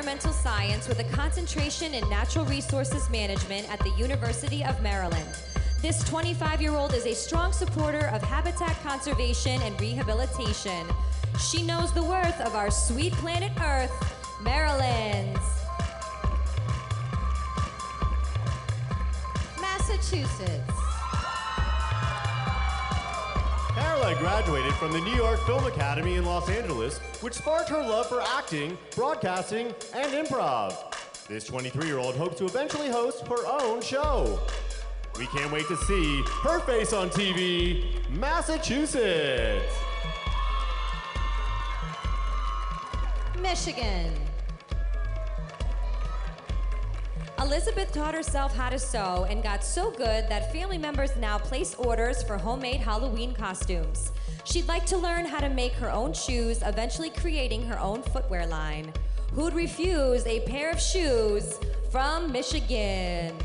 environmental science with a concentration in natural resources management at the University of Maryland. This 25-year-old is a strong supporter of habitat conservation and rehabilitation. She knows the worth of our sweet planet Earth, Maryland. Massachusetts. Caroline graduated from the New York Film Academy in Los Angeles, which sparked her love for acting, broadcasting, and improv. This 23-year-old hopes to eventually host her own show. We can't wait to see her face on TV, Massachusetts. Michigan. Elizabeth taught herself how to sew and got so good that family members now place orders for homemade Halloween costumes. She'd like to learn how to make her own shoes, eventually creating her own footwear line. Who'd refuse a pair of shoes from Michigan?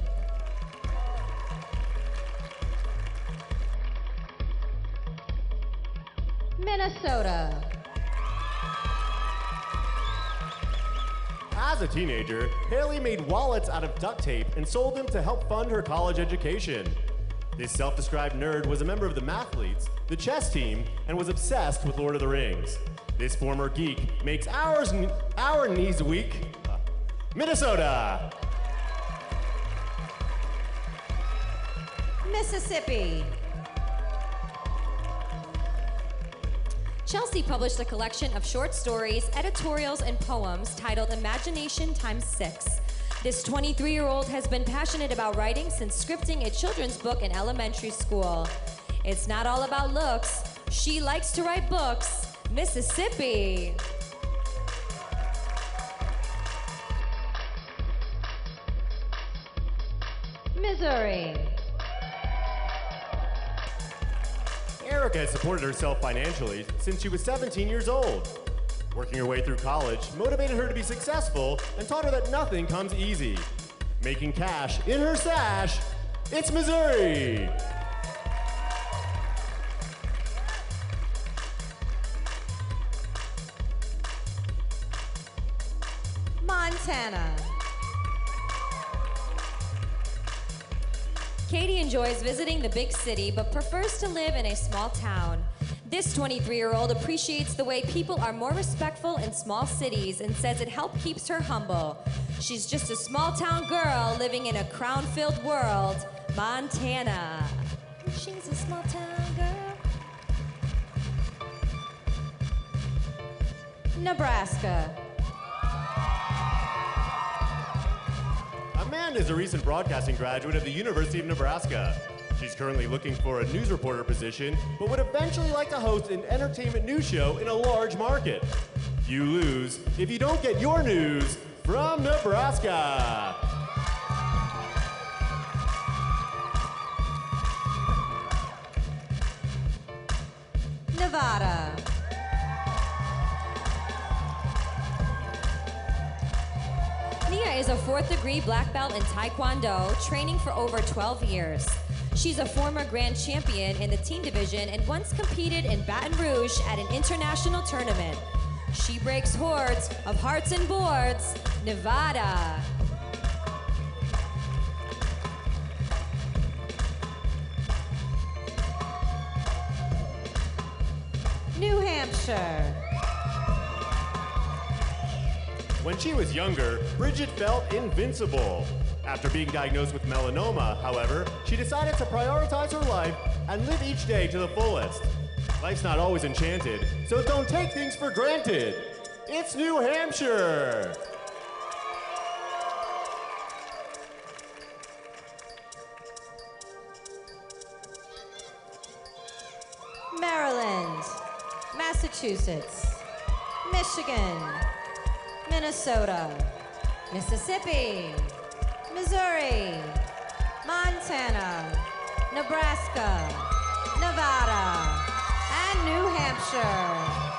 Minnesota. As a teenager, Haley made wallets out of duct tape and sold them to help fund her college education. This self-described nerd was a member of the Mathletes, the chess team, and was obsessed with Lord of the Rings. This former geek makes our knees weak. Minnesota. Mississippi. Chelsea published a collection of short stories, editorials, and poems titled Imagination Times 6. This 23-year-old has been passionate about writing since scripting a children's book in elementary school. It's not all about looks. She likes to write books. Mississippi. Missouri. Erica has supported herself financially since she was 17 years old. Working her way through college motivated her to be successful and taught her that nothing comes easy. Making cash in her stash, it's Missouri! Montana. Katie enjoys visiting the big city, but prefers to live in a small town. This 23-year-old appreciates the way people are more respectful in small cities and says it helps keeps her humble. She's just a small town girl living in a crown-filled world, Montana. She's a small town girl. Nebraska. Amanda is a recent broadcasting graduate of the University of Nebraska. She's currently looking for a news reporter position, but would eventually like to host an entertainment news show in a large market. You lose if you don't get your news from Nebraska. Nevada. Nia is a 4th-degree black belt in Taekwondo, training for over 12 years. She's a former grand champion in the teen division and once competed in Baton Rouge at an international tournament. She breaks hordes of hearts and boards, Nevada. New Hampshire. When she was younger, Bridget felt invincible. After being diagnosed with melanoma, however, she decided to prioritize her life and live each day to the fullest. Life's not always enchanted, so don't take things for granted. It's New Hampshire! Maryland. Massachusetts. Michigan. Minnesota. Mississippi. Missouri, Montana, Nebraska, Nevada, and New Hampshire.